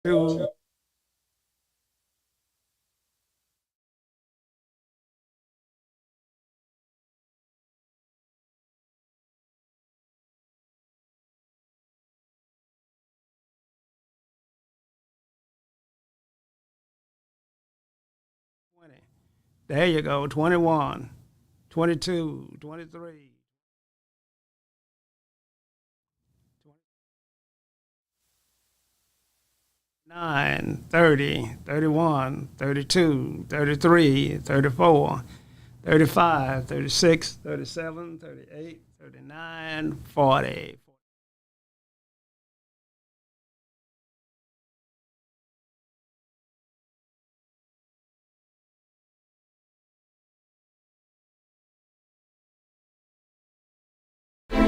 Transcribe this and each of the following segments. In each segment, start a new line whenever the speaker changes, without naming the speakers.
to there you go, 21, 22, 23, 9, 30, 31, 32, 33, 34, 35, 36, 37, 38, 39, 40.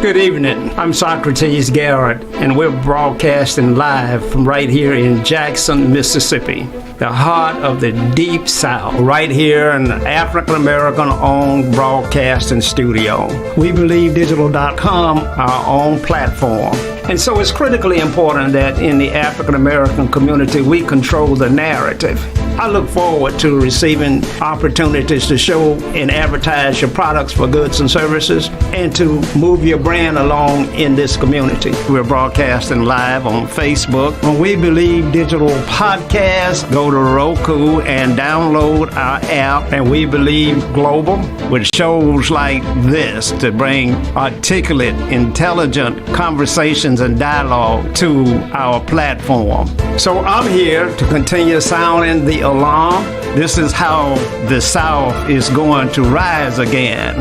Good evening. I'm Socrates Garrett, and we're broadcasting live from right here in Jackson, Mississippi, the heart of the Deep South, right here in the African-American-owned broadcasting studio. We believe digital.com, our own platform. And so it's critically important that in the African-American community, we control the narrative. I look forward to receiving opportunities to show and advertise your products for goods and services and to move your brand along in this community. We're broadcasting live on Facebook. When We Believe Digital Podcast, go to Roku and download our app, and We Believe Global, with shows like this to bring articulate, intelligent conversations and dialogue to our platform. So I'm here to continue sounding the alarm. This is how the South is going to rise again.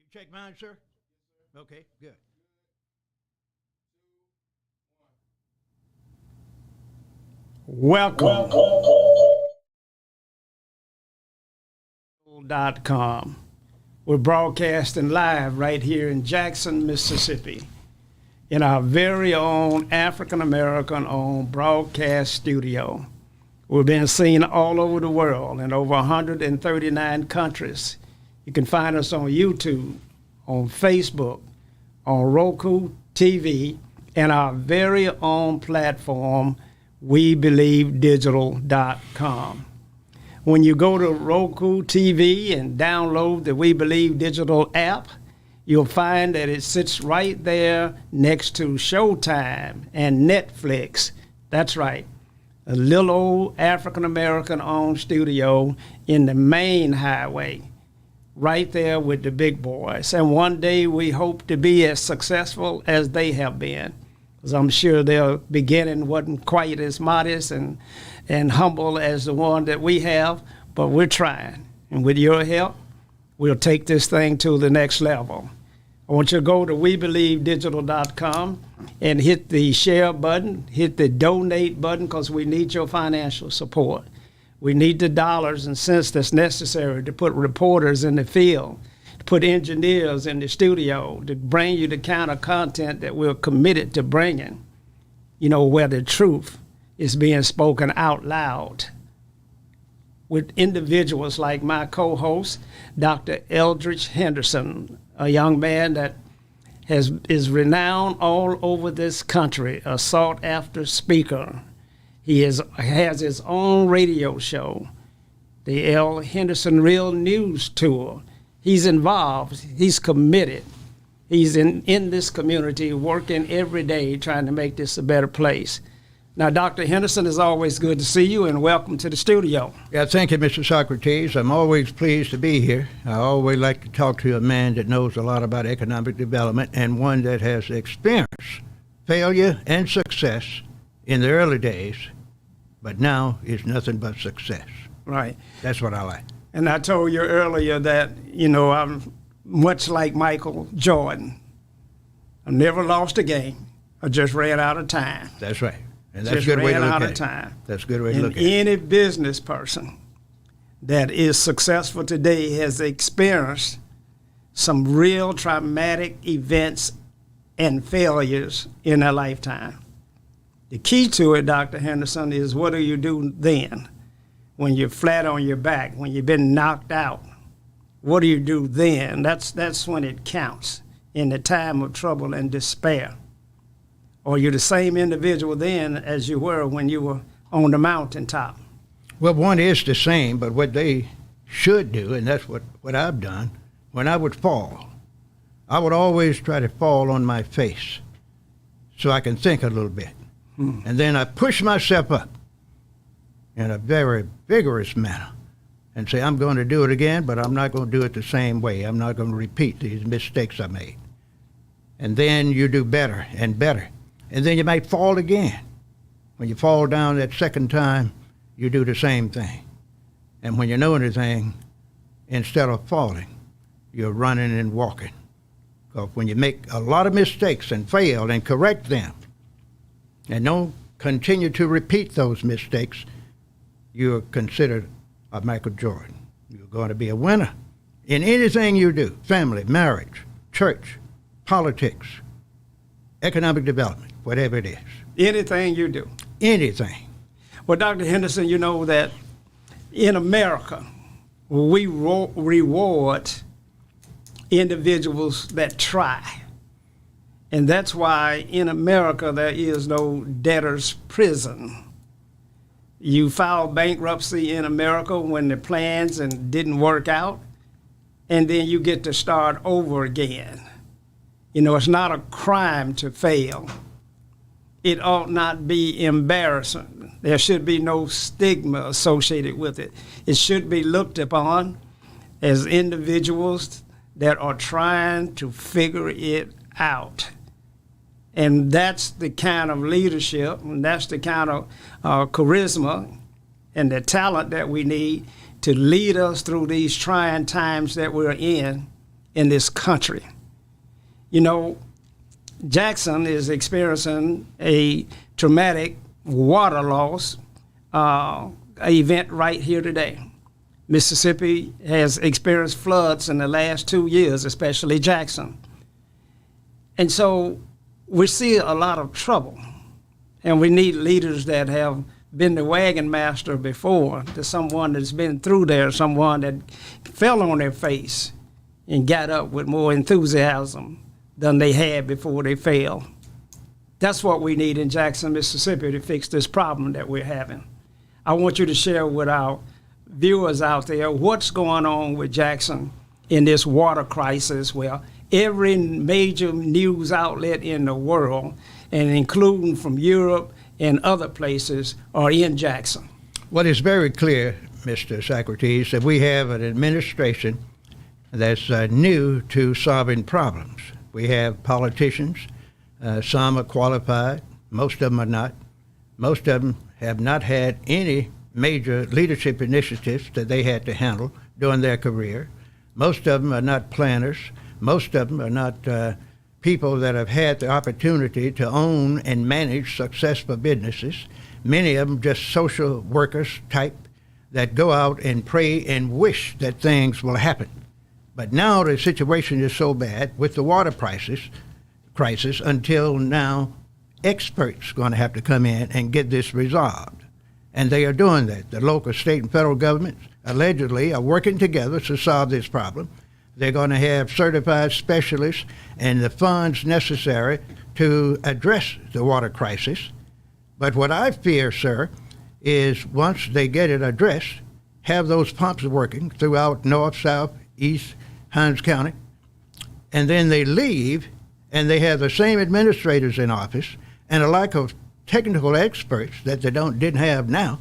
You check mine, sir? Okay, good.
Welcome. .com. We're broadcasting live right here in Jackson, Mississippi, in our very own African-American-owned broadcast studio. We're being seen all over the world in over 139 countries. You can find us on YouTube, on Facebook, on Roku TV, and our very own platform, WeBelieveDigital.com. When you go to Roku TV and download the We Believe Digital app, you'll find that it sits right there next to Showtime and Netflix. That's right, a little old African-American-owned studio in the main highway, right there with the big boys. And one day we hope to be as successful as they have been, because I'm sure their beginning wasn't quite as modest and humble as the one that we have, but we're trying. And with your help, we'll take this thing to the next level. I want you to go to WeBelieveDigital.com and hit the share button, hit the donate button, because we need your financial support. We need the dollars and cents that's necessary to put reporters in the field, to put engineers in the studio, to bring you the kind of content that we're committed to bringing, where the truth is being spoken out loud, with individuals like my co-host, Dr. Eldridge Henderson, a young man that is renowned all over this country, a sought-after speaker. He has his own radio show, the L. Henderson Real News Tour. He's involved. He's committed. He's in this community working every day trying to make this a better place. Now, Dr. Henderson, it's always good to see you, and welcome to the studio.
Yeah, thank you, Mr. Socrates. I'm always pleased to be here. I always like to talk to a man that knows a lot about economic development and one that has experienced failure and success in the early days, but now is nothing but success.
Right.
That's what I like.
And I told you earlier that, I'm much like Michael Jordan. I never lost a game. I just ran out of time.
That's right. And that's a good way to look at it. That's a good way to look at it.
Any business person that is successful today has experienced some real traumatic events and failures in their lifetime. The key to it, Dr. Henderson, is what do you do then? when you're flat on your back, when you've been knocked out. What do you do then? That's when it counts, in the time of trouble and despair. Or you're the same individual then as you were when you were on the mountaintop.
Well, one is the same, but what they should do, and that's what I've done, when I would fall, I would always try to fall on my face so I can think a little bit. And then I push myself up in a very vigorous manner and say, I'm going to do it again, but I'm not going to do it the same way. I'm not going to repeat these mistakes I made. And then you do better and better. And then you might fall again. When you fall down that second time, you do the same thing. And when you know anything, instead of falling, you're running and walking. Because when you make a lot of mistakes and fail and correct them, and don't continue to repeat those mistakes, you're considered a Michael Jordan. You're going to be a winner in anything you do: family, marriage, church, politics, economic development, whatever it is.
Anything you do.
Anything.
Well, Dr. Henderson, you know that in America, we reward individuals that try. And that's why in America there is no debtor's prison. You file bankruptcy in America when the plans and didn't work out, and then you get to start over again. You know, it's not a crime to fail. It ought not be embarrassing. There should be no stigma associated with it. It should be looked upon as individuals that are trying to figure it out. And that's the kind of leadership, and that's the kind of charisma and the talent that we need to lead us through these trying times that we're in this country. You know, Jackson is experiencing a traumatic water loss event right here today. Mississippi has experienced floods in the last 2 years, especially Jackson. And so we see a lot of trouble, and we need leaders that have been the wagon master before, to someone that's been through there, someone that fell on their face and got up with more enthusiasm than they had before they fell. That's what we need in Jackson, Mississippi, to fix this problem that we're having. I want you to share with our viewers out there what's going on with Jackson in this water crisis, where every major news outlet in the world, and including from Europe and other places, are in Jackson.
Well, it's very clear, Mr. Socrates, that we have an administration that's new to solving problems. We have politicians. Some are qualified. Most of them are not. Most of them have not had any major leadership initiatives that they had to handle during their career. Most of them are not planners. Most of them are not people that have had the opportunity to own and manage successful businesses. Many of them just social workers type that go out and pray and wish that things will happen. But now the situation is so bad with the water crisis until now experts are going to have to come in and get this resolved. And they are doing that. The local, state, and federal governments allegedly are working together to solve this problem. They're going to have certified specialists and the funds necessary to address the water crisis. But what I fear, sir, is once they get it addressed, have those pumps working throughout north, south, east, Hines County, and then they leave and they have the same administrators in office and a lack of technical experts that they didn't have now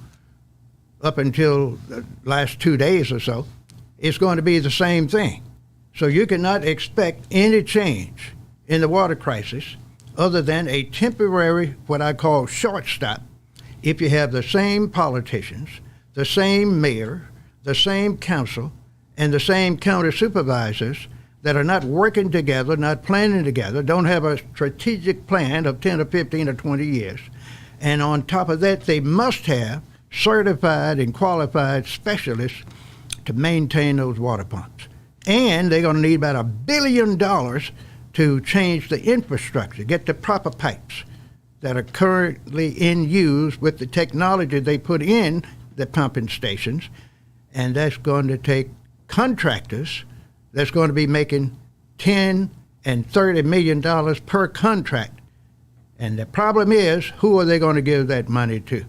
up until the last 2 days or so. It's going to be the same thing. So you cannot expect any change in the water crisis other than a temporary, what I call shortstop, if you have the same politicians, the same mayor, the same council, and the same county supervisors that are not working together, not planning together, don't have a strategic plan of 10 or 15 or 20 years. And on top of that, they must have certified and qualified specialists to maintain those water pumps. And they're going to need about $1 billion to change the infrastructure, get the proper pipes that are currently in use with the technology they put in the pumping stations, and that's going to take contractors that's going to be making $10 and $30 million per contract. And the problem is, who are they going to give that money to?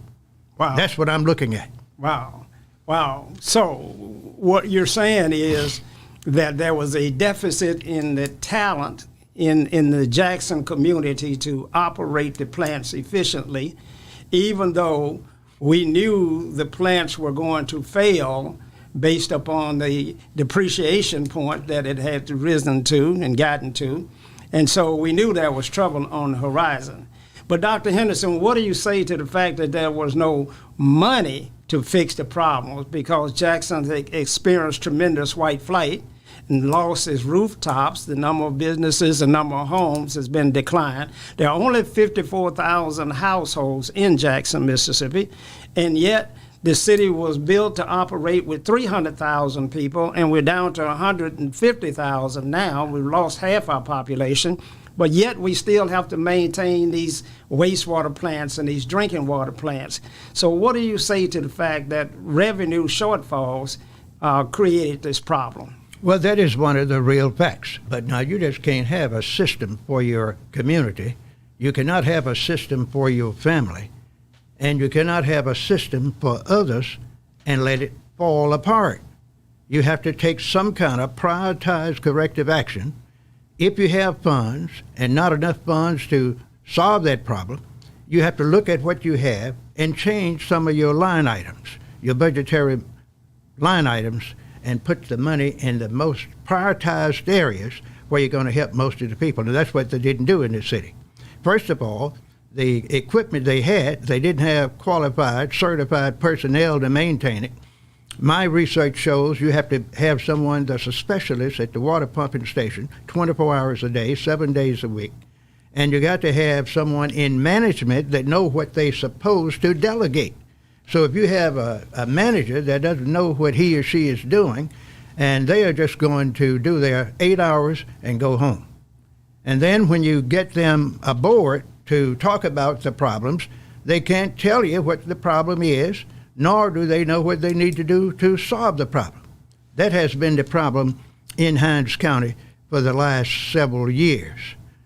Wow.
That's what I'm looking at.
Wow. Wow. So what you're saying is that there was a deficit in the talent in the Jackson community to operate the plants efficiently, even though we knew the plants were going to fail based upon the depreciation point that it had risen to and gotten to. And so we knew there was trouble on the horizon. But Dr. Henderson, what do you say to the fact that there was no money to fix the problems, because Jackson experienced tremendous white flight and lost its rooftops? The number of businesses, the number of homes has been declined. There are only 54,000 households in Jackson, Mississippi, and yet the city was built to operate with 300,000 people, and we're down to 150,000 now. We've lost half our population, but yet we still have to maintain these wastewater plants and these drinking water plants. So what do you say to the fact that revenue shortfalls created this problem?
Well, that is one of the real facts. But now you just can't have a system for your community. You cannot have a system for your family. And you cannot have a system for others and let it fall apart. You have to take some kind of prioritized corrective action. If you have funds and not enough funds to solve that problem, you have to look at what you have and change some of your line items, your budgetary line items, and put the money in the most prioritized areas where you're going to help most of the people. And that's what they didn't do in this city. First of all, the equipment they had, they didn't have qualified, certified personnel to maintain it. My research shows you have to have someone that's a specialist at the water pumping station 24 hours a day, 7 days a week. And you got to have someone in management that know what they're supposed to delegate. So if you have a manager that doesn't know what he or she is doing, and they are just going to do their 8 hours and go home. And then when you get them aboard to talk about the problems, they can't tell you what the problem is, nor do they know what they need to do to solve the problem. That has been the problem in Hinds County for the last several years.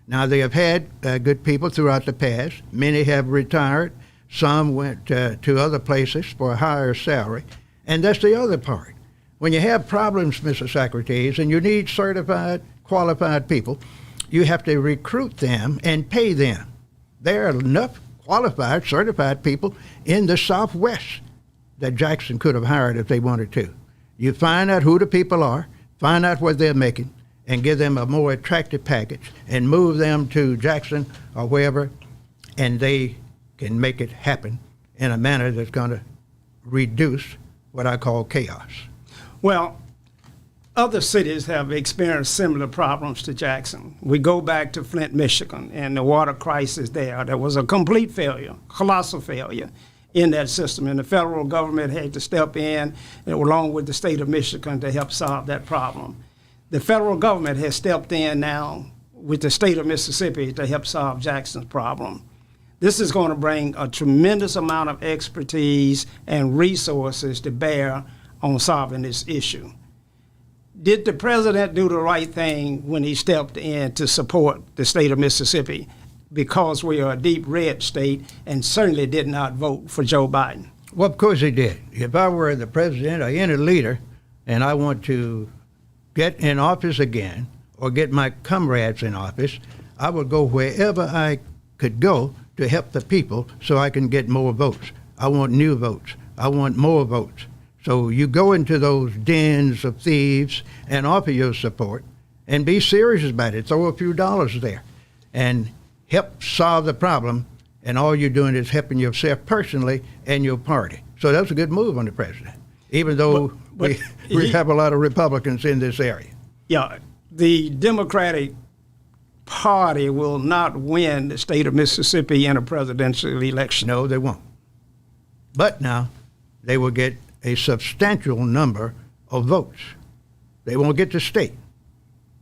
Now, they have had good people throughout the past. Many have retired. Some went to other places for a higher salary. And that's the other part. When you have problems, Mr. Socrates, and you need certified, qualified people, you have to recruit them and pay them. There are enough qualified, certified people in the Southwest that Jackson could have hired if they wanted to. You find out who the people are, find out what they're making, and give them a more attractive package, and move them to Jackson or wherever, and they can make it happen in a manner that's going to reduce what I call chaos.
Well, other cities have experienced similar problems to Jackson. We go back to Flint, Michigan, and the water crisis there. There was a complete failure, colossal failure in that system, and the federal government had to step in, along with the state of Michigan, to help solve that problem. The federal government has stepped in now with the state of Mississippi to help solve Jackson's problem. This is going to bring a tremendous amount of expertise and resources to bear on solving this issue. Did the president do the right thing when he stepped in to support the state of Mississippi, because we are a deep red state, and certainly did not vote for Joe Biden?
Well, of course he did. If I were the president or any leader and I want to get in office again or get my comrades in office, I would go wherever I could go to help the people so I can get more votes. I want new votes. I want more votes. So you go into those dens of thieves and offer your support and be serious about it. Throw a few dollars there and help solve the problem, and all you're doing is helping yourself personally and your party. So that was a good move on the president, even though we have a lot of Republicans in this area.
Yeah, the Democratic Party will not win the state of Mississippi in a presidential election.
No, they won't. But now they will get a substantial number of votes. They won't get the state.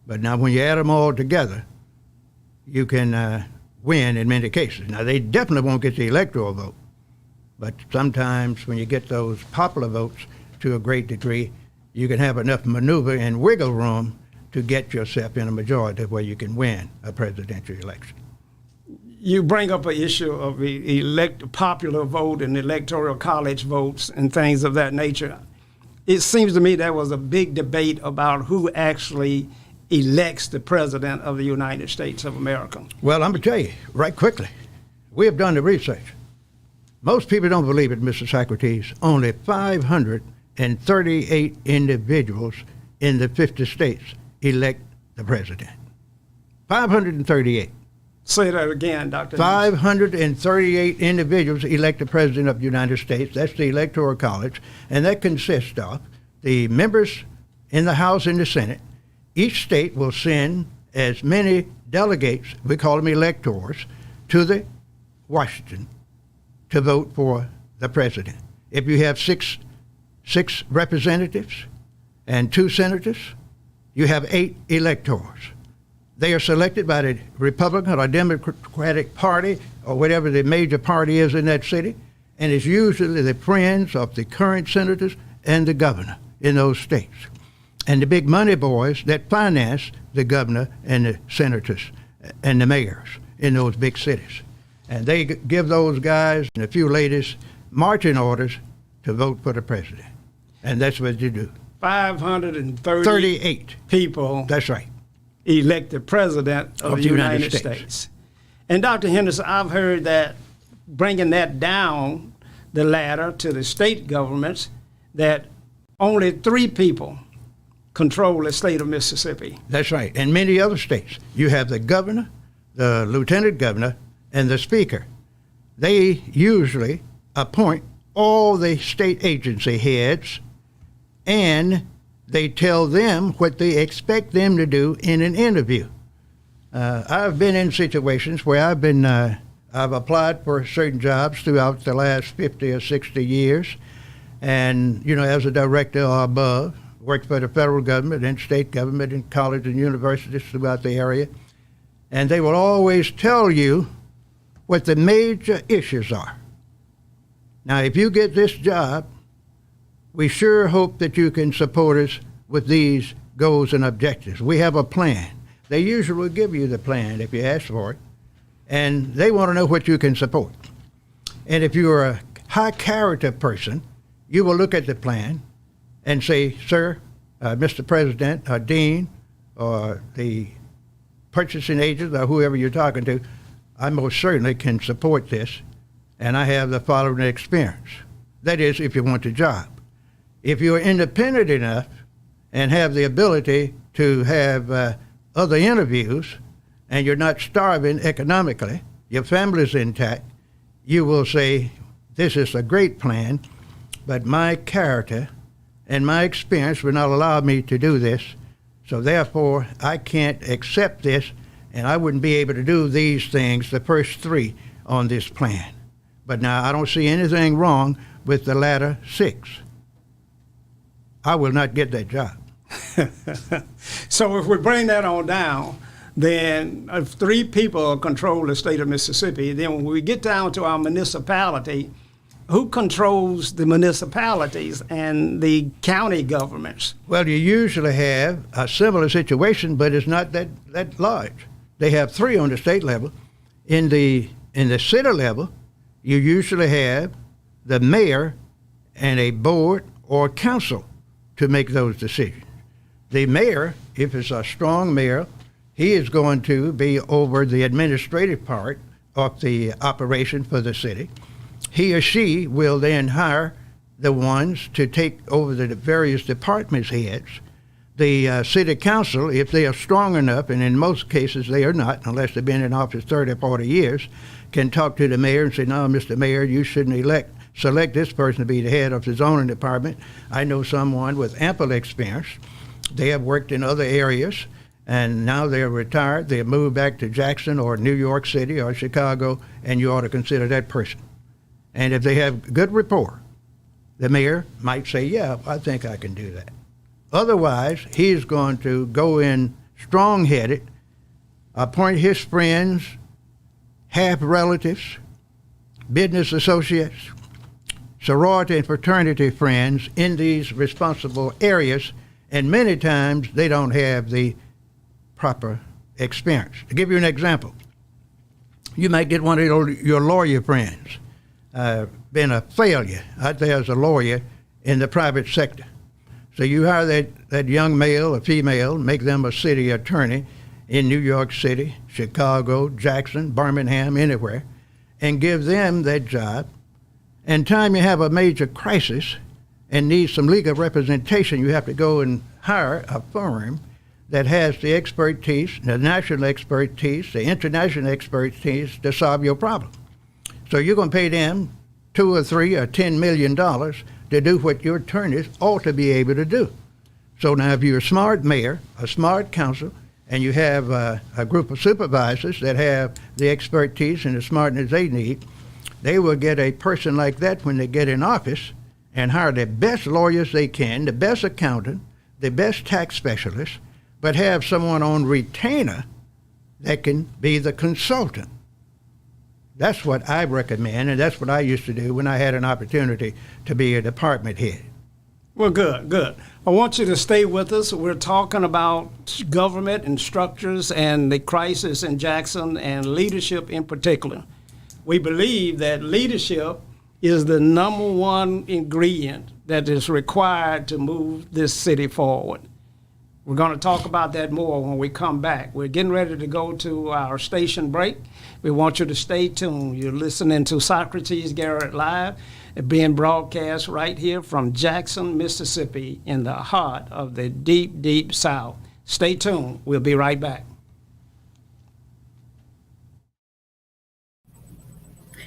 But now when you add them all together, you can win in many cases. Now, they definitely won't get the electoral vote, But sometimes when you get those popular votes to a great degree, you can have enough maneuver and wiggle room to get yourself in a majority where you can win a presidential election.
You bring up an issue of popular vote and electoral college votes and things of that nature. It seems to me there was a big debate about who actually elects the president of the United States of America.
Well, I'm going to tell you right quickly, we have done the research. Most people don't believe it, Mr. Socrates. Only 538 individuals in the 50 states elect the president. 538.
Say that again, Dr.
538 individuals elect the president of the United States. That's the Electoral College, and that consists of the members in the House and the Senate. Each state will send as many delegates, we call them electors, to the Washington to vote for the president. If you have six representatives and 2 senators, you have 8 electors. They are selected by the Republican or Democratic Party or whatever the major party is in that city, and it's usually the friends of the current senators and the governor in those states, and the big money boys that finance the governor and the senators and the mayors in those big cities. And they give those guys and a few ladies marching orders to vote for the president. And that's what you do.
538 people.
That's right.
Elect the president of the United States. And Dr. Henderson, I've heard that bringing that down the ladder to the state governments, that only 3 people control the state of Mississippi.
That's right. And many other states. You have the governor, the lieutenant governor, and the speaker. They usually appoint all the state agency heads, and they tell them what they expect them to do in an interview. I've been in situations where I've applied for certain jobs throughout the last 50 or 60 years, and, as a director or above, worked for the federal government and state government and colleges and universities throughout the area, and they will always tell you what the major issues are. Now, if you get this job, we sure hope that you can support us with these goals and objectives. We have a plan. They usually will give you the plan if you ask for it, and they want to know what you can support. And if you're a high character person, you will look at the plan and say, sir, Mr. President, or Dean, or the purchasing agent, or whoever you're talking to, I most certainly can support this, and I have the following experience. That is, if you want the job. If you're independent enough and have the ability to have other interviews, and you're not starving economically, your family's intact, you will say, this is a great plan, but my character and my experience will not allow me to do this, so therefore I can't accept this, and I wouldn't be able to do these things, the first 3 on this plan. But now I don't see anything wrong with the latter 6. I will not get that job.
So if we bring that on down, then if 3 people control the state of Mississippi, then when we get down to our municipality, who controls the municipalities and the county governments?
Well, you usually have a similar situation, but it's not that large. They have 3 on the state level. In the city level, you usually have the mayor and a board or council to make those decisions. The mayor, if it's a strong mayor, he is going to be over the administrative part of the operation for the city. He or she will then hire the ones to take over the various departments' heads. The city council, if they are strong enough, and in most cases they are not, unless they've been in office 30 or 40 years, can talk to the mayor and say, no, Mr. Mayor, you shouldn't select this person to be the head of the zoning department. I know someone with ample experience. They have worked in other areas, and now they're retired. They have moved back to Jackson or New York City or Chicago, and you ought to consider that person. And if they have good rapport, the mayor might say, yeah, I think I can do that. Otherwise, he's going to go in strong-headed, appoint his friends, half relatives, business associates, sorority and fraternity friends in these responsible areas, and many times they don't have the proper experience. To give you an example, you might get one of your lawyer friends, been a failure out there as a lawyer in the private sector. So you hire that young male or female, make them a city attorney in New York City, Chicago, Jackson, Birmingham, anywhere, and give them that job. And time you have a major crisis and need some legal representation, you have to go and hire a firm that has the expertise, the national expertise, the international expertise to solve your problem. So you're going to pay them $2 or $3 or $10 million to do what your attorneys ought to be able to do. So now if you're a smart mayor, a smart council, and you have a group of supervisors that have the expertise and the smartness they need, they will get a person like that when they get in office and hire the best lawyers they can, the best accountant, the best tax specialist, but have someone on retainer that can be the consultant. That's what I recommend, and that's what I used to do when I had an opportunity to be a department head.
Well, good. I want you to stay with us. We're talking about government and structures and the crisis in Jackson and leadership in particular. We believe that leadership is the number one ingredient that is required to move this city forward. We're going to talk about that more when we come back. We're getting ready to go to our station break. We want you to stay tuned. You're listening to Socrates Garrett Live, being broadcast right here from Jackson, Mississippi, in the heart of the deep, deep South. Stay tuned. We'll be right back.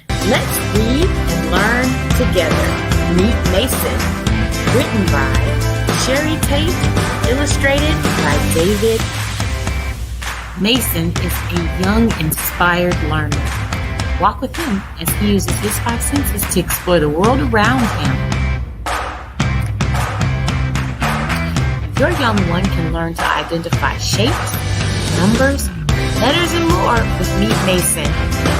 Let's read and learn together. Meet Mason. Written by Sherry Tate, illustrated by David. Mason is a young, inspired learner. Walk with him as he uses his 5 senses to explore the world around him. Your young one can learn to identify shapes, numbers, letters, and more with Meet Mason.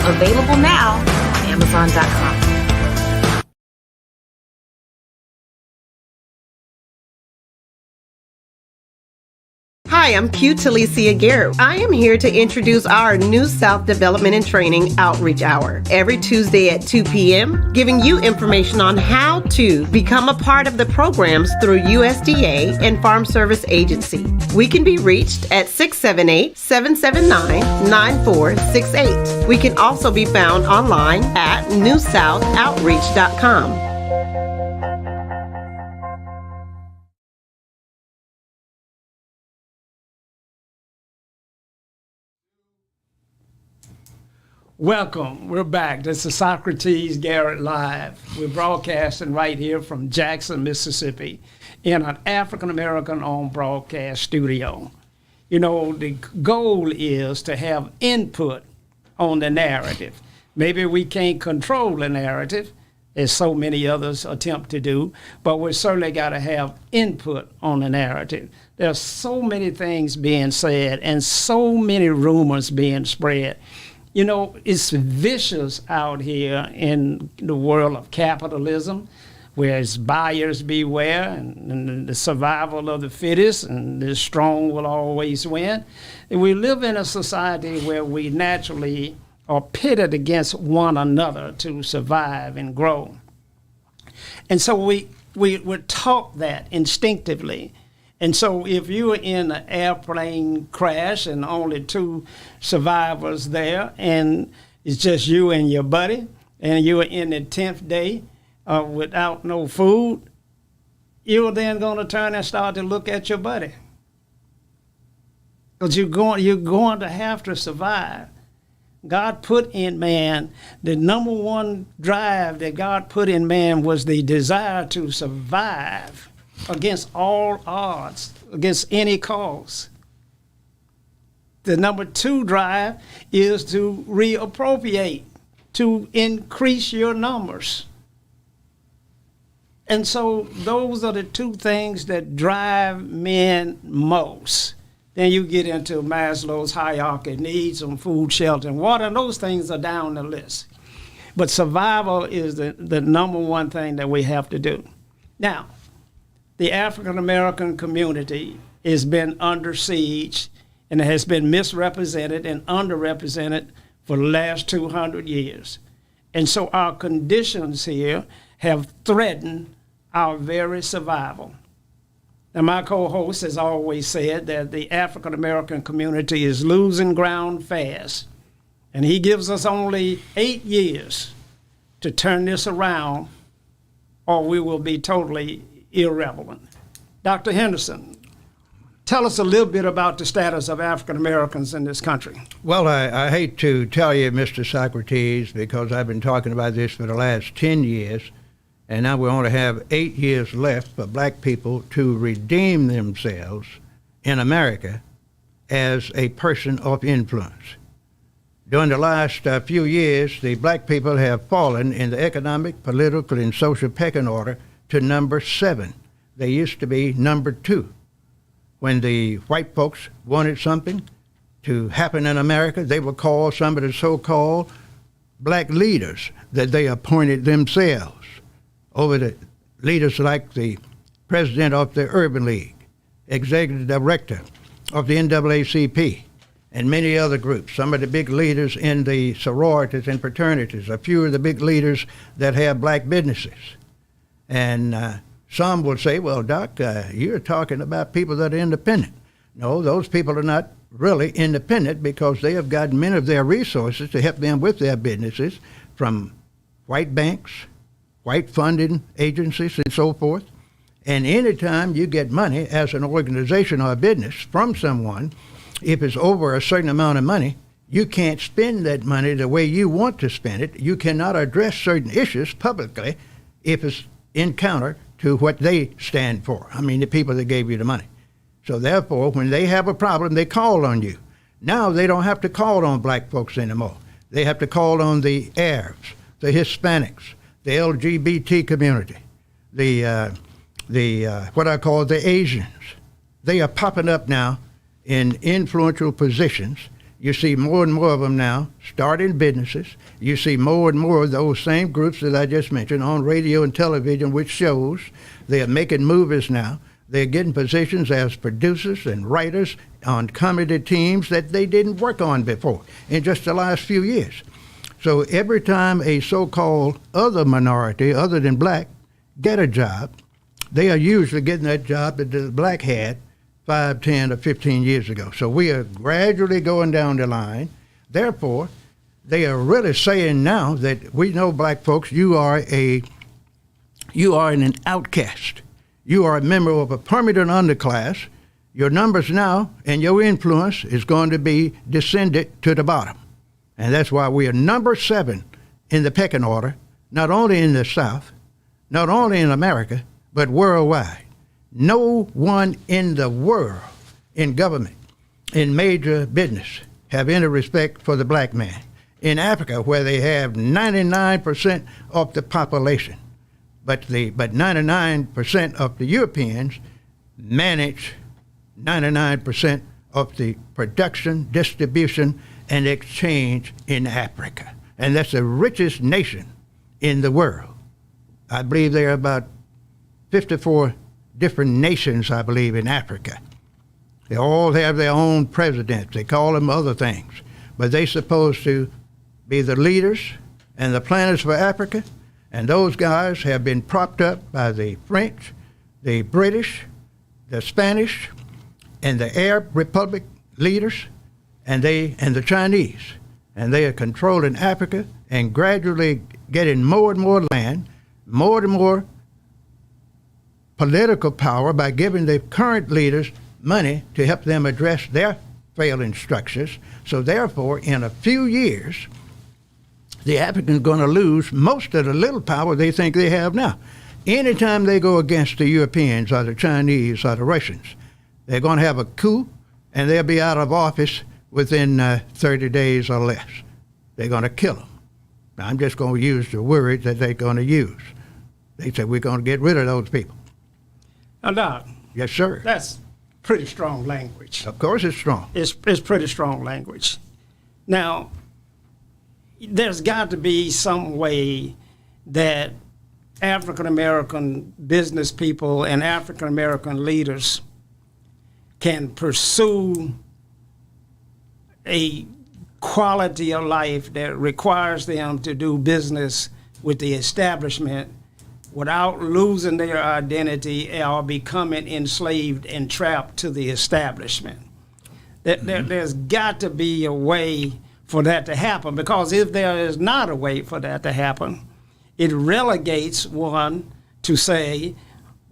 Available now on Amazon.com.
Hi, I'm Q Talicia Garrett. I am here to introduce our New South Development and Training Outreach Hour every Tuesday at 2 p.m., giving you information on how to become a part of the programs through USDA and Farm Service Agency. We can be reached at 678-779-9468. We can also be found online at newsouthoutreach.com.
Welcome. We're back. This is Socrates Garrett Live. We're broadcasting right here from Jackson, Mississippi, in an African-American-owned broadcast studio. You know, the goal is to have input on the narrative. Maybe we can't control the narrative, as so many others attempt to do, but we certainly got to have input on the narrative. There's so many things being said and so many rumors being spread. You know, it's vicious out here in the world of capitalism, where it's buyers beware and the survival of the fittest and the strong will always win. And we live in a society where we naturally are pitted against one another to survive and grow. And so we're taught that instinctively. And so if you're in an airplane crash and only 2 survivors there, and it's just you and your buddy, and you're in the 10th day without no food, you're then going to turn and start to look at your buddy. Because you're going to have to survive. God put in man, the number one drive that God put in man was the desire to survive against all odds, against any cause. The number 2 drive is to reappropriate, to increase your numbers. And so those are the 2 things that drive men most. Then you get into Maslow's hierarchy, needs of food, shelter, and water, and those things are down the list. But survival is the number one thing that we have to do. Now, the African American community has been under siege and it has been misrepresented and underrepresented for the last 200 years. And so our conditions here have threatened our very survival. Now, my co-host has always said that the African American community is losing ground fast. And he gives us only 8 years to turn this around, or we will be totally irrelevant. Dr. Henderson, tell us a little bit about the status of African Americans in this country.
Well, I hate to tell you, Mr. Socrates, because I've been talking about this for the last 10 years, and now we only have 8 years left for black people to redeem themselves in America as a person of influence. During the last few years, the black people have fallen in the economic, political, and social pecking order to number 7. They used to be number 2. When the white folks wanted something to happen in America, they would call some of the so-called black leaders that they appointed themselves over the leaders like the president of the Urban League, executive director of the NAACP, and many other groups, some of the big leaders in the sororities and fraternities, a few of the big leaders that have black businesses. And some will say, well, Doc, you're talking about people that are independent. No, those people are not really independent because they have gotten many of their resources to help them with their businesses from white banks, white funding agencies, and so forth. And anytime you get money as an organization or a business from someone, if it's over a certain amount of money, you can't spend that money the way you want to spend it. You cannot address certain issues publicly if it's in counter to what they stand for. I mean, the people that gave you the money. So therefore, when they have a problem, they call on you. Now they don't have to call on black folks anymore. They have to call on the Arabs, the Hispanics, the LGBT community, the what I call the Asians. They are popping up now in influential positions. You see more and more of them now starting businesses. You see more and more of those same groups that I just mentioned on radio and television, which shows they are making movies now. They're getting positions as producers and writers on comedy teams that they didn't work on before in just the last few years. So every time a so-called other minority, other than black, get a job, they are usually getting that job that the black had 5, 10, or 15 years ago. So we are gradually going down the line. Therefore, they are really saying now that we know black folks, you are an outcast. You are a member of a permanent underclass. Your numbers now and your influence is going to be descended to the bottom. And that's why we are number 7 in the pecking order, not only in the South, not only in America, but worldwide. No one in the world, in government, in major business, have any respect for the black man. In Africa, where they have 99% of the population, but 99% of the Europeans manage 99% of the production, distribution, and exchange in Africa. And that's the richest nation in the world. I believe there are about 54 different nations, I believe, in Africa. They all have their own presidents. They call them other things. But they're supposed to be the leaders and the planners for Africa. And those guys have been propped up by the French, the British, the Spanish, and the Arab Republic leaders, and the Chinese. And they are controlling Africa and gradually getting more and more land, more and more political power by giving the current leaders money to help them address their failing structures. So therefore, in a few years, the Africans are going to lose most of the little power they think they have now. Anytime they go against the Europeans or the Chinese or the Russians, they're going to have a coup and they'll be out of office within 30 days or less. They're going to kill them. Now, I'm just going to use the word that they're going to use. They said we're going to get rid of those people.
Now, Doc.
Yes, sir.
That's pretty strong language.
Of course it's strong.
It's pretty strong language. Now, there's got to be some way that African American business people and African American leaders can pursue a quality of life that requires them to do business with the establishment without losing their identity or becoming enslaved and trapped to the establishment. There's got to be a way for that to happen, because if there is not a way for that to happen, it relegates one to say,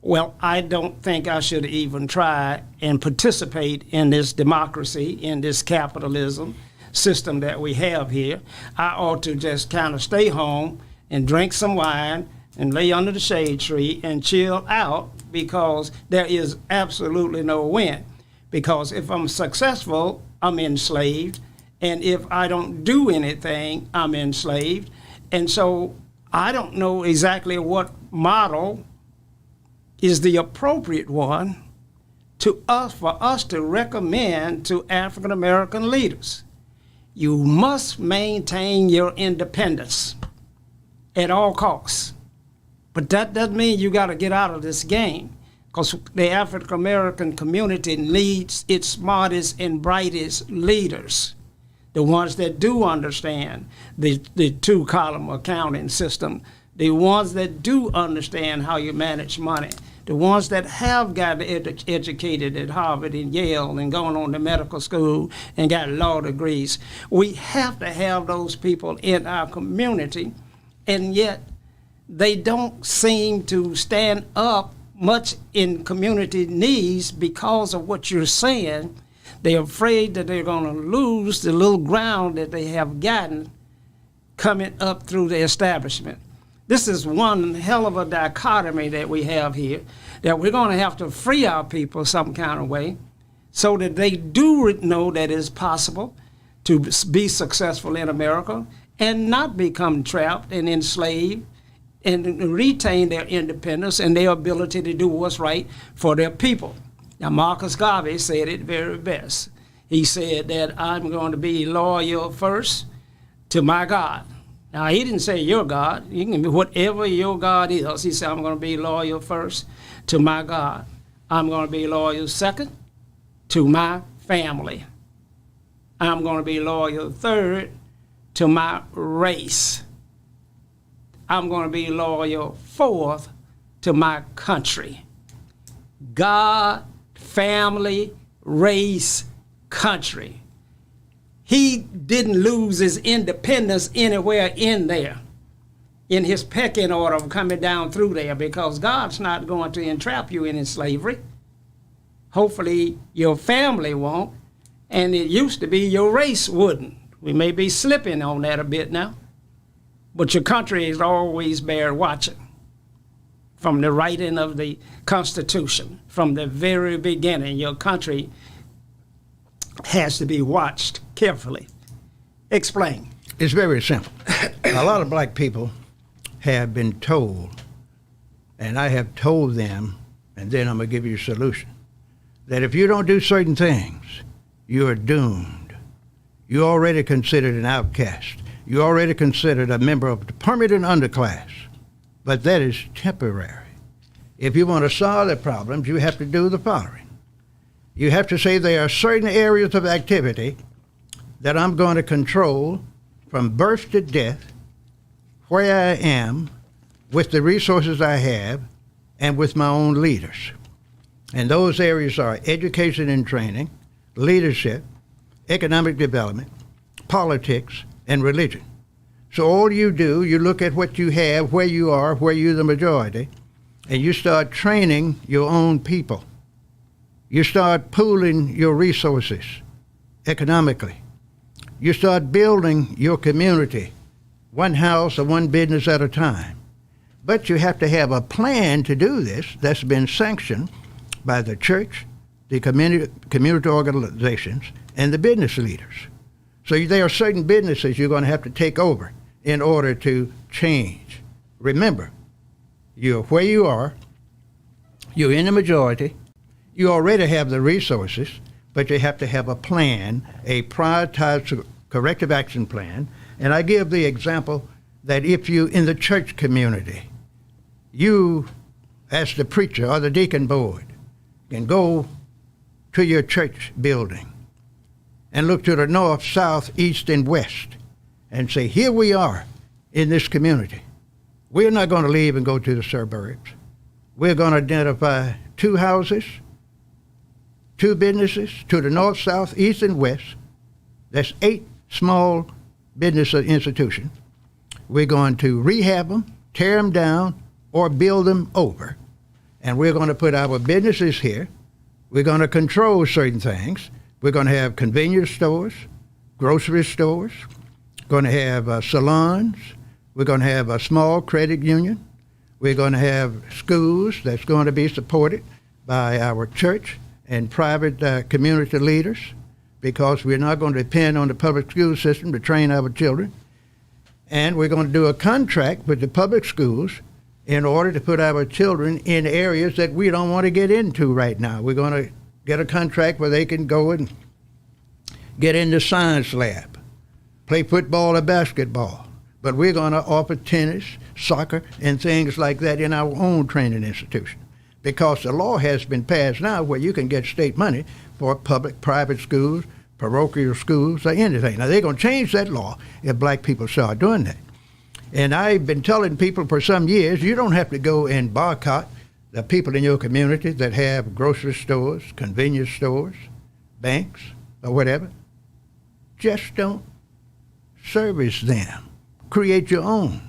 well, I don't think I should even try and participate in this democracy, in this capitalism system that we have here. I ought to just kind of stay home and drink some wine and lay under the shade tree and chill out, because there is absolutely no win. Because if I'm successful, I'm enslaved. And if I don't do anything, I'm enslaved. And so I don't know exactly what model is the appropriate one to us, for us to recommend to African American leaders. You must maintain your independence at all costs. But that doesn't mean you got to get out of this game, because the African American community needs its smartest and brightest leaders, the ones that do understand the two-column accounting system, the ones that do understand how you manage money, the ones that have got educated at Harvard and Yale and gone on to medical school and got law degrees. We have to have those people in our community, and yet they don't seem to stand up much in community needs because of what you're saying. They're afraid that they're going to lose the little ground that they have gotten coming up through the establishment. This is one hell of a dichotomy that we have here, that we're going to have to free our people some kind of way so that they do know that it's possible to be successful in America and not become trapped and enslaved, and retain their independence and their ability to do what's right for their people. Now, Marcus Garvey said it very best. He said that I'm going to be loyal first to my God. Now, he didn't say your God. You can be whatever your God is. He said, I'm going to be loyal first to my God. I'm going to be loyal second to my family. I'm going to be loyal third to my race. I'm going to be loyal fourth to my country. God, family, race, country. He didn't lose his independence anywhere in there, in his pecking order of coming down through there, because God's not going to entrap you in slavery. Hopefully your family won't, and it used to be your race wouldn't. We may be slipping on that a bit now, but your country is always bear watching. From the writing of the Constitution, from the very beginning, your country has to be watched carefully. Explain.
It's very simple. A lot of black people have been told, and I have told them, and then I'm going to give you a solution, that if you don't do certain things, you are doomed. You're already considered an outcast. You're already considered a member of the permanent underclass. But that is temporary. If you want to solve the problems, you have to do the following. You have to say there are certain areas of activity that I'm going to control from birth to death, where I am, with the resources I have, and with my own leaders. And those areas are education and training, leadership, economic development, politics, and religion. So all you do, you look at what you have, where you are, where you're the majority, and you start training your own people. You start pooling your resources economically. You start building your community, one house or one business at a time. But you have to have a plan to do this that's been sanctioned by the church, the community organizations, and the business leaders. So there are certain businesses you're going to have to take over in order to change. Remember, you're where you are, you're in the majority, you already have the resources, but you have to have a plan, a prioritized corrective action plan, And I give the example that if you, in the church community, you, as the preacher or the deacon board, can go to your church building and look to the north, south, east, and west and say, here we are in this community. We're not going to leave and go to the suburbs. We're going to identify 2 houses, 2 businesses to the north, south, east, and west. That's 8 small business institutions. We're going to rehab them, tear them down, or build them over. And we're going to put our businesses here. We're going to control certain things. We're going to have convenience stores, grocery stores, going to have salons. We're going to have a small credit union. We're going to have schools that's going to be supported by our church and private community leaders, because we're not going to depend on the public school system to train our children. And we're going to do a contract with the public schools in order to put our children in areas that we don't want to get into right now. We're going to get a contract where they can go and get in the science lab, play football or basketball. But we're going to offer tennis, soccer, and things like that in our own training institution, because the law has been passed now where you can get state money for public, private schools, parochial schools, or anything. Now, they're going to change that law if black people start doing that. And I've been telling people for some years, you don't have to go and boycott the people in your community that have grocery stores, convenience stores, banks, or whatever. Just don't service them. Create your own.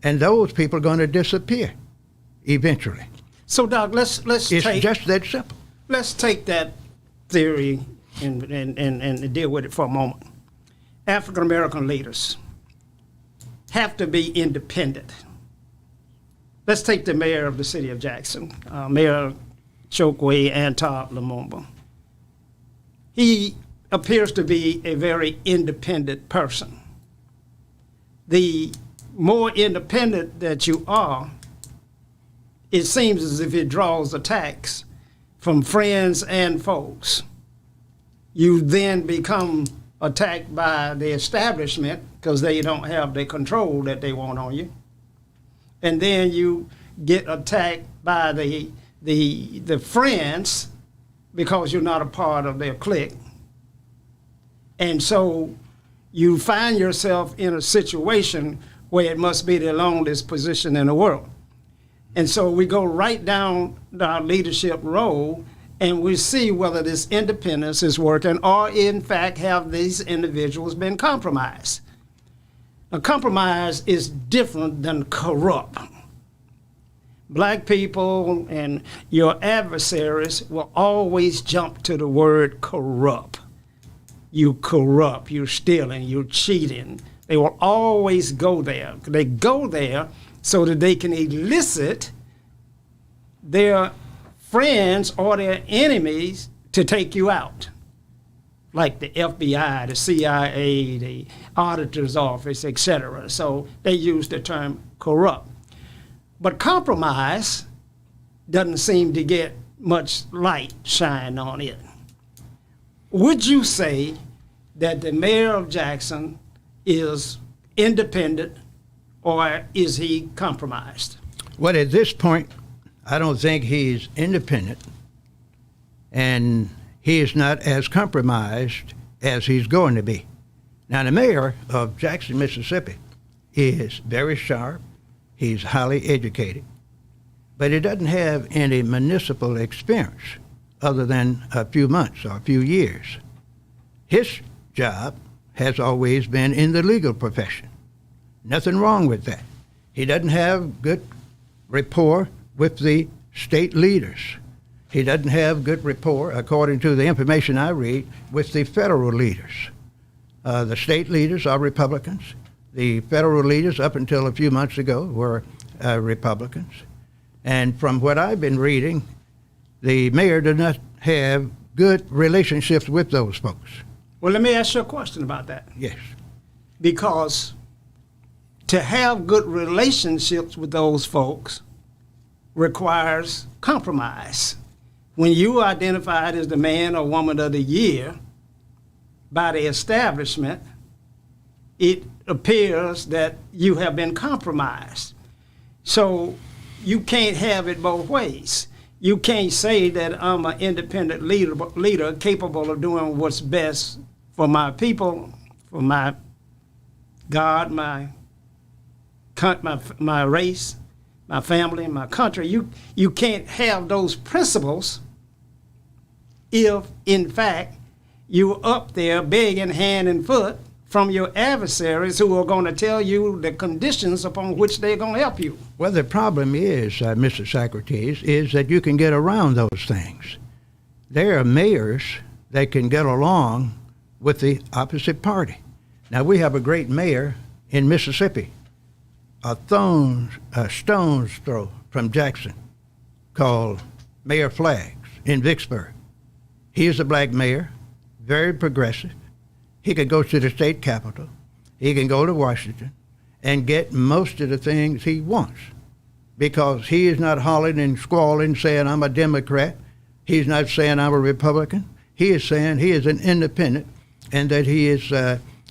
And those people are going to disappear eventually.
So, Doc, let's
It's
take
just that simple.
let's take that theory and deal with it for a moment. African American leaders have to be independent. Let's take the mayor of the city of Jackson, Mayor Chokwe Antar Lumumba. He appears to be a very independent person. The more independent that you are, it seems as if it draws attacks from friends and foes. You then become attacked by the establishment because they don't have the control that they want on you. And then you get attacked by the friends because you're not a part of their clique. And so you find yourself in a situation where it must be the loneliest position in the world. And so we go right down our leadership role and we see whether this independence is working or in fact have these individuals been compromised. A compromise is different than corrupt. Black people and your adversaries will always jump to the word corrupt. You corrupt, you're stealing, you're cheating. They will always go there. They go there so that they can elicit their friends or their enemies to take you out. Like the FBI, the CIA, the auditor's office, etc. So they use the term corrupt. But compromise doesn't seem to get much light shine on it. Would you say that the mayor of Jackson is independent or is he compromised?
Well, at this point, I don't think he's independent, and he is not as compromised as he's going to be. Now, the mayor of Jackson, Mississippi is very sharp. He's highly educated, but he doesn't have any municipal experience other than a few months or a few years. His job has always been in the legal profession. Nothing wrong with that. He doesn't have good rapport with the state leaders. He doesn't have good rapport, according to the information I read, with the federal leaders. The state leaders are Republicans. The federal leaders, up until a few months ago, were Republicans. And from what I've been reading, the mayor does not have good relationships with those folks.
Well, let me ask you a question about that.
Yes.
Because to have good relationships with those folks requires compromise. When you are identified as the man or woman of the year by the establishment, it appears that you have been compromised. So you can't have it both ways. You can't say that I'm an independent leader capable of doing what's best for my people, for my God, my race, my family, my country. You can't have those principles if, in fact, you're up there begging hand and foot from your adversaries who are going to tell you the conditions upon which they're going to help you.
Well, the problem is, Mr. Socrates, is that you can get around those things. There are mayors that can get along with the opposite party. Now, we have a great mayor in Mississippi, a stone's throw from Jackson, called Mayor Flaggs in Vicksburg. He is a black mayor, very progressive. He can go to the state capitol. He can go to Washington and get most of the things he wants because he is not hollering and squalling saying, I'm a Democrat. He's not saying I'm a Republican. He is saying he is an independent and that he is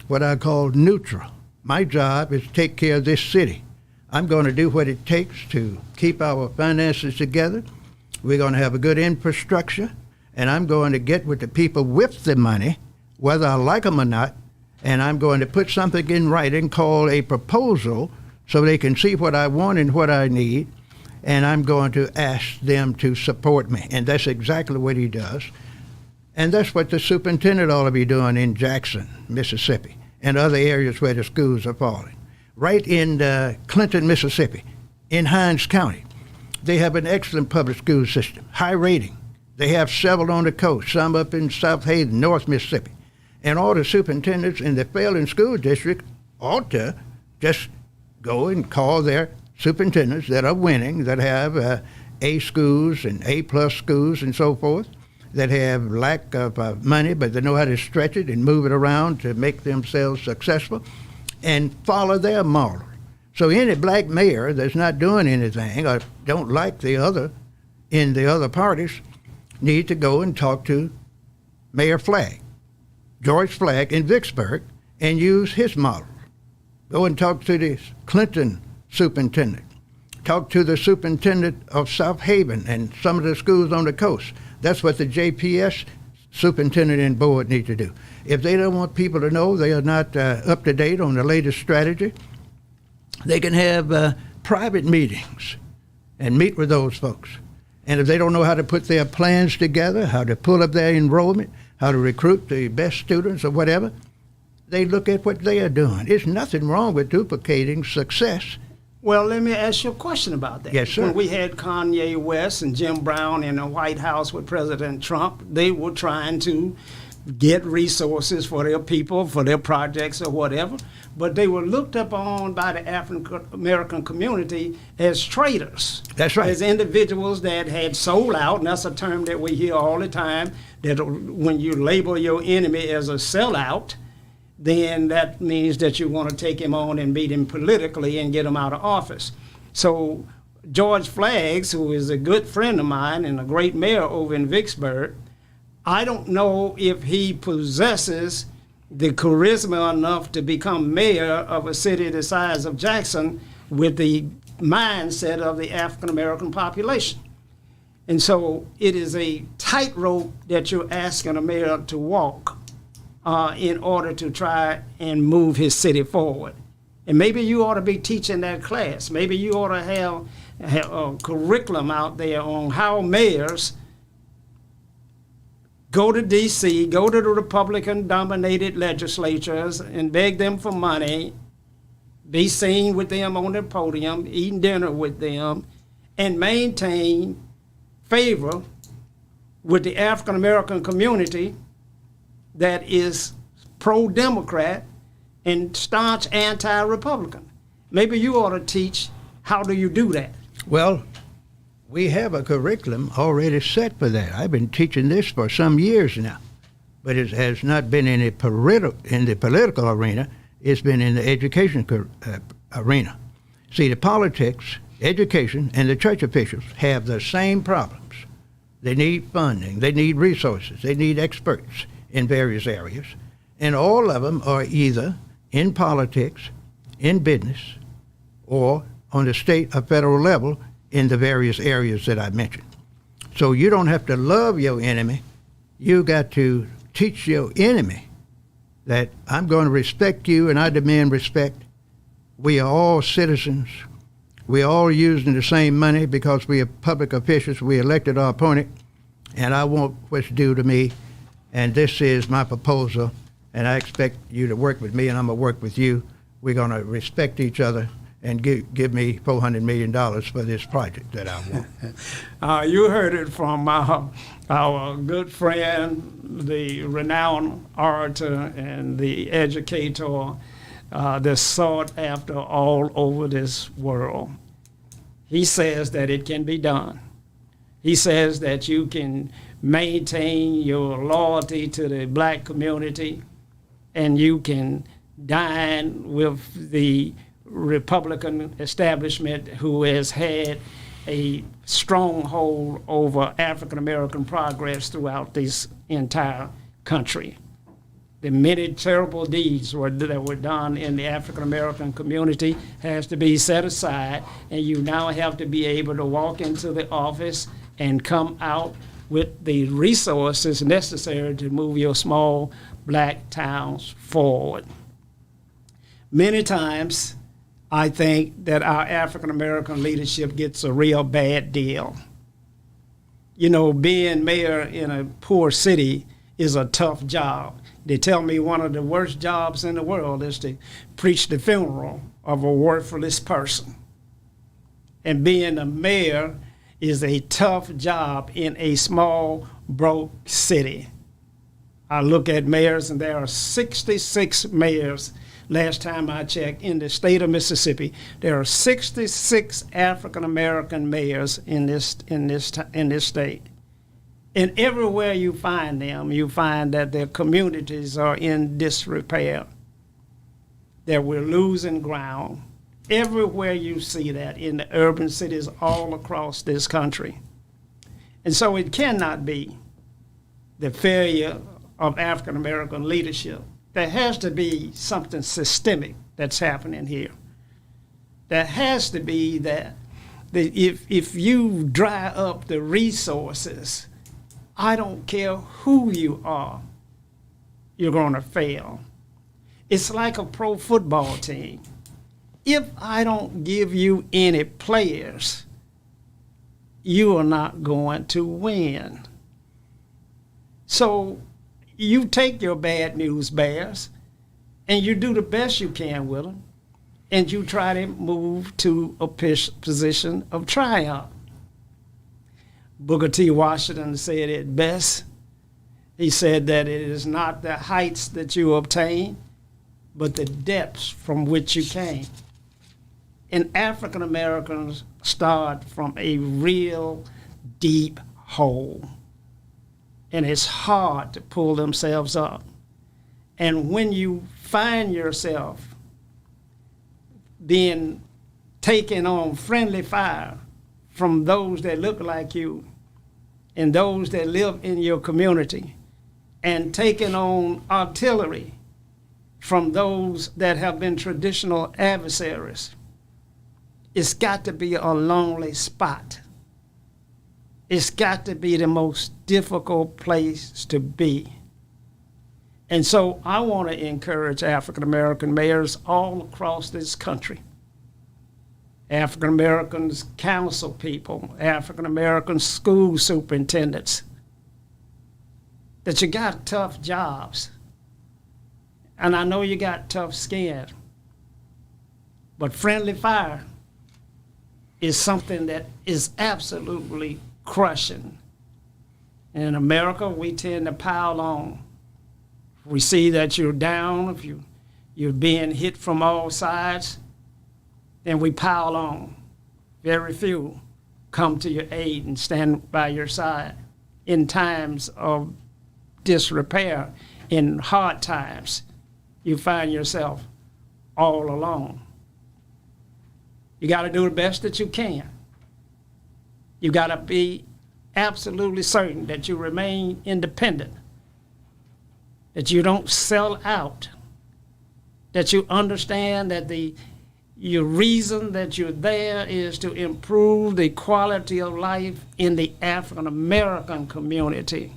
what I call neutral. My job is to take care of this city. I'm going to do what it takes to keep our finances together. We're going to have a good infrastructure, and I'm going to get with the people with the money, whether I like them or not, and I'm going to put something in writing called a proposal so they can see what I want and what I need, and I'm going to ask them to support me. And that's exactly what he does. And that's what the superintendent ought to be doing in Jackson, Mississippi, and other areas where the schools are falling. Right in Clinton, Mississippi, in Hinds County, they have an excellent public school system, high rating. They have several on the coast, some up in South Haven, North Mississippi. And all the superintendents in the failing school district ought to just go and call their superintendents that are winning, that have A schools and A-plus schools and so forth, that have lack of money, but they know how to stretch it and move it around to make themselves successful, and follow their model. So any black mayor that's not doing anything or don't like the other in the other parties need to go and talk to Mayor Flagg, George Flagg in Vicksburg, and use his model. Go and talk to the Clinton superintendent. Talk to the superintendent of South Haven and some of the schools on the coast. That's what the JPS superintendent and board need to do. If they don't want people to know they are not up to date on the latest strategy, they can have private meetings and meet with those folks. And if they don't know how to put their plans together, how to pull up their enrollment, how to recruit the best students or whatever, they look at what they are doing. There's nothing wrong with duplicating success.
Well, let me ask you a question about that.
Yes, sir.
When we had Kanye West and Jim Brown in the White House with President Trump, they were trying to get resources for their people, for their projects or whatever, but they were looked upon by the African American community as traitors.
That's right.
As individuals that had sold out, and that's a term that we hear all the time, that when you label your enemy as a sellout, then that means that you want to take him on and beat him politically and get him out of office. So George Flaggs, who is a good friend of mine and a great mayor over in Vicksburg, I don't know if he possesses the charisma enough to become mayor of a city the size of Jackson with the mindset of the African American population. And so it is a tightrope that you're asking a mayor to walk in order to try and move his city forward. And maybe you ought to be teaching that class. Maybe you ought to have a curriculum out there on how mayors go to D.C., go to the Republican-dominated legislatures and beg them for money, be seen with them on the podium, eating dinner with them, and maintain favor with the African-American community that is pro-Democrat and staunch anti-Republican. Maybe you ought to teach how do you do that.
Well, we have a curriculum already set for that. I've been teaching this for some years now, but it has not been in the political arena. It's been in the education arena. See, the politics, education, and the church officials have the same problems. They need funding. They need resources. They need experts in various areas. And all of them are either in politics, in business, or on the state or federal level in the various areas that I mentioned. So you don't have to love your enemy. You got to teach your enemy that I'm going to respect you and I demand respect. We are all citizens. We are all using the same money because we are public officials. We elected our opponent, and I want what's due to me. And this is my proposal, and I expect you to work with me, and I'm going to work with you. We're going to respect each other and give me $400 million for this project that I want.
You heard it from our good friend, the renowned orator and the educator that's sought after all over this world. He says that it can be done. He says that you can maintain your loyalty to the black community and you can dine with the Republican establishment who has had a stronghold over African American progress throughout this entire country. The many terrible deeds that were done in the African American community has to be set aside, and you now have to be able to walk into the office and come out with the resources necessary to move your small black towns forward. Many times, I think that our African American leadership gets a real bad deal. You know, being mayor in a poor city is a tough job. They tell me one of the worst jobs in the world is to preach the funeral of a worthless person. And being a mayor is a tough job in a small, broke city. I look at mayors, and there are 66 mayors. Last time I checked, in the state of Mississippi, there are 66 African American mayors in this state. And everywhere you find them, you find that their communities are in disrepair, that we're losing ground. Everywhere you see that in the urban cities all across this country. And so it cannot be the failure of African American leadership. There has to be something systemic that's happening here. There has to be that if you dry up the resources, I don't care who you are, you're going to fail. It's like a pro football team. If I don't give you any players, you are not going to win. So you take your bad news bears and you do the best you can with them, and you try to move to a position of triumph. Booker T. Washington said it best. He said that it is not the heights that you obtain, but the depths from which you came. And African Americans start from a real deep hole. And it's hard to pull themselves up. And when you find yourself being taken on friendly fire from those that look like you and those that live in your community, and taking on artillery from those that have been traditional adversaries, it's got to be a lonely spot. It's got to be the most difficult place to be. And so I want to encourage African American mayors all across this country, African Americans council people, African American school superintendents, that you got tough jobs. And I know you got tough skin, but friendly fire is something that is absolutely crushing. In America, we tend to pile on. We see that you're down, if you're being hit from all sides, then we pile on. Very few come to your aid and stand by your side in times of disrepair. In hard times, you find yourself all alone. You got to do the best that you can. You got to be absolutely certain that you remain independent, that you don't sell out, that you understand that your reason that you're there is to improve the quality of life in the African American community,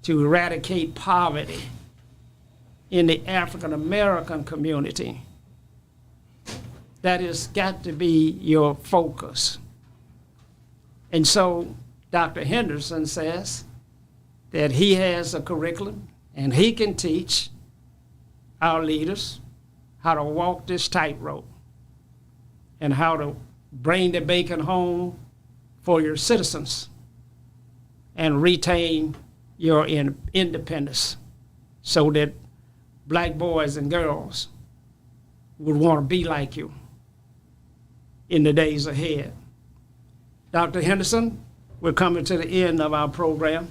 to eradicate poverty in the African American community. That has got to be your focus. And so Dr. Henderson says that he has a curriculum and he can teach our leaders how to walk this tightrope and how to bring the bacon home for your citizens and retain your independence so that black boys and girls would want to be like you in the days ahead. Dr. Henderson, we're coming to the end of our program.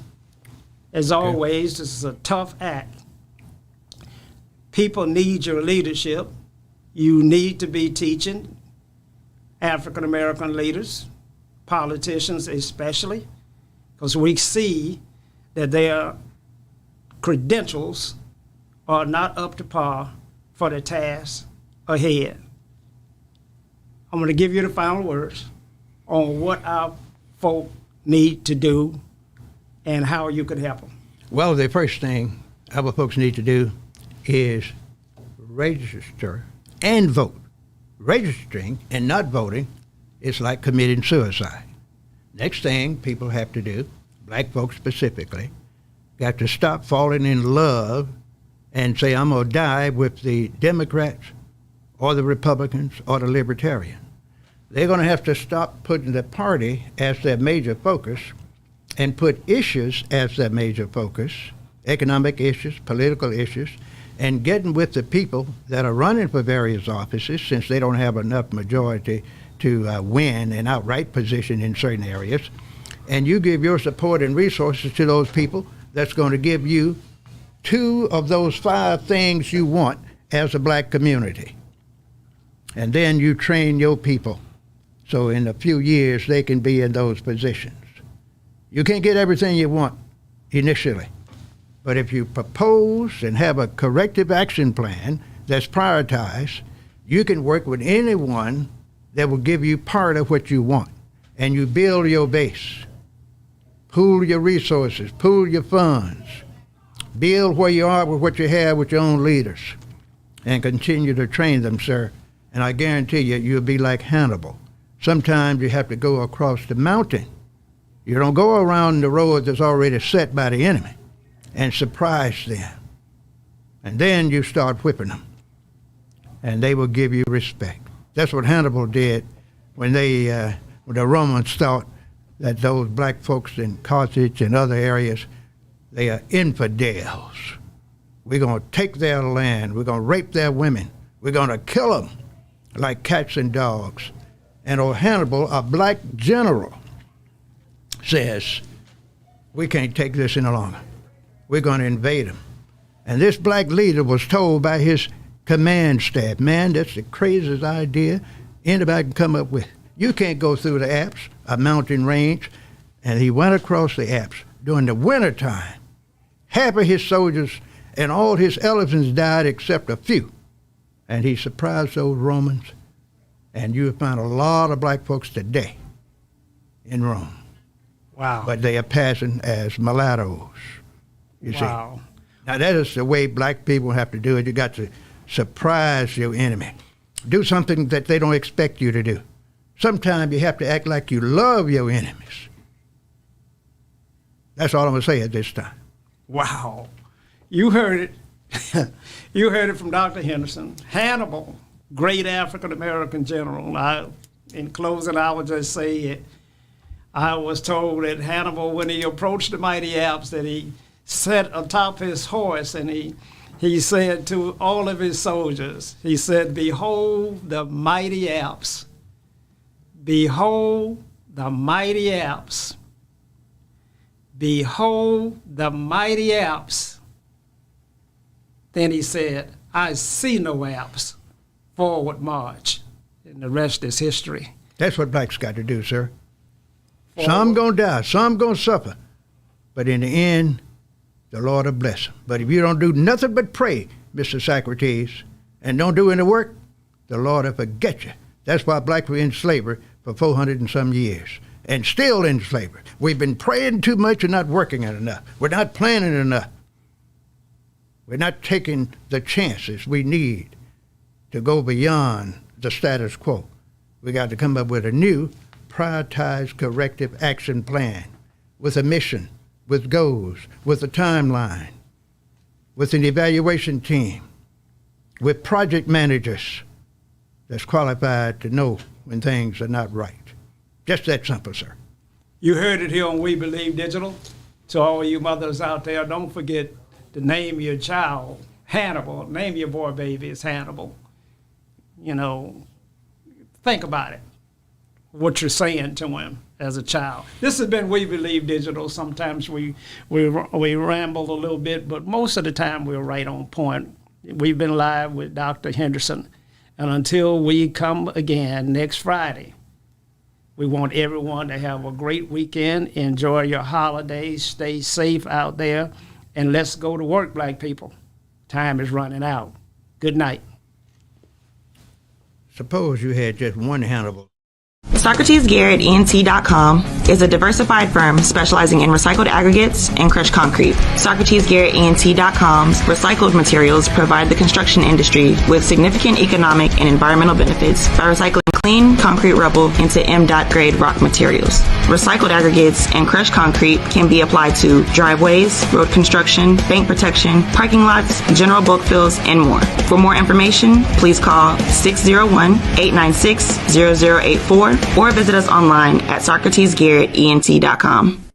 As always, this is a tough act. People need your leadership. You need to be teaching African American leaders, politicians especially, because we see that their credentials are not up to par for the task ahead. I'm going to give you the final words on what our folk need to do and how you could help them.
Well, the first thing our folks need to do is register and vote. Registering and not voting is like committing suicide. Next thing people have to do, black folks specifically, got to stop falling in love and say, I'm going to die with the Democrats or the Republicans or the Libertarians. They're going to have to stop putting the party as their major focus and put issues as their major focus, economic issues, political issues, and getting with the people that are running for various offices, since they don't have enough majority to win an outright position in certain areas. And you give your support and resources to those people that's going to give you 2 of those 5 things you want as a black community. And then you train your people so in a few years they can be in those positions. You can't get everything you want initially, but if you propose and have a corrective action plan that's prioritized, you can work with anyone that will give you part of what you want. And you build your base, pool your resources, pool your funds, build where you are with what you have with your own leaders, and continue to train them, sir. And I guarantee you, you'll be like Hannibal. Sometimes you have to go across the mountain. You don't go around the road that's already set by the enemy and surprise them. And then you start whipping them, and they will give you respect. That's what Hannibal did when the Romans thought that those black folks in Carthage and other areas, they are infidels. We're going to take their land. We're going to rape their women. We're going to kill them like cats and dogs. And Hannibal, a black general, says, we can't take this any longer. We're going to invade them. And this black leader was told by his command staff, man, that's the craziest idea anybody can come up with. You can't go through the Alps, a mountain range. And he went across the Alps during the wintertime. Half of his soldiers and all his elephants died except a few. And he surprised those Romans. And you find a lot of black folks today in Rome.
Wow.
But they are passing as mulattoes, you see. Now that is the way black people have to do it. You got to surprise your enemy. Do something that they don't expect you to do. Sometimes you have to act like you love your enemies. That's all I'm going to say at this time.
Wow. You heard it. You heard it from Dr. Henderson. Hannibal, great African-American general. In closing, I would just say it. I was told that Hannibal, when he approached the mighty Alps, that he sat atop his horse and he said to all of his soldiers, he said, behold the mighty Alps. Behold the mighty Alps. Behold the mighty Alps. Then he said, I see no Alps. Forward march. And the rest is history.
That's what blacks got to do, sir. Some going to die, some going to suffer. But in the end, the Lord will bless them. But if you don't do nothing but pray, Mr. Socrates, and don't do any work, the Lord will forget you. That's why blacks were in slavery for 400 and some years, and still in slavery. We've been praying too much and not working it enough. We're not planning enough. We're not taking the chances we need to go beyond the status quo. We got to come up with a new, prioritized corrective action plan with a mission, with goals, with a timeline, with an evaluation team, with project managers that's qualified to know when things are not right. Just that simple, sir.
You heard it here on We Believe Digital. To all you mothers out there, don't forget to name your child Hannibal. Name your boy baby as Hannibal. You know, think about it, what you're saying to him as a child. This has been We Believe Digital. Sometimes we ramble a little bit, but most of the time we're right on point. We've been live with Dr. Henderson. And until we come again next Friday, we want everyone to have a great weekend. Enjoy your holidays. Stay safe out there. And let's go to work, black people. Time is running out. Good night.
Suppose you had just one Hannibal.
Socrates Garrett ENT.com is a diversified firm specializing in recycled aggregates and crushed concrete. Socrates Garrett ENT.com's recycled materials provide the construction industry with significant economic and environmental benefits by recycling clean concrete rubble into M.grade rock materials. Recycled aggregates and crushed concrete can be applied to driveways, road construction, bank protection, parking lots, general bulk fills, and more. For more information, please call 601-896-0084 or visit us online at SocratesGarrettENT.com.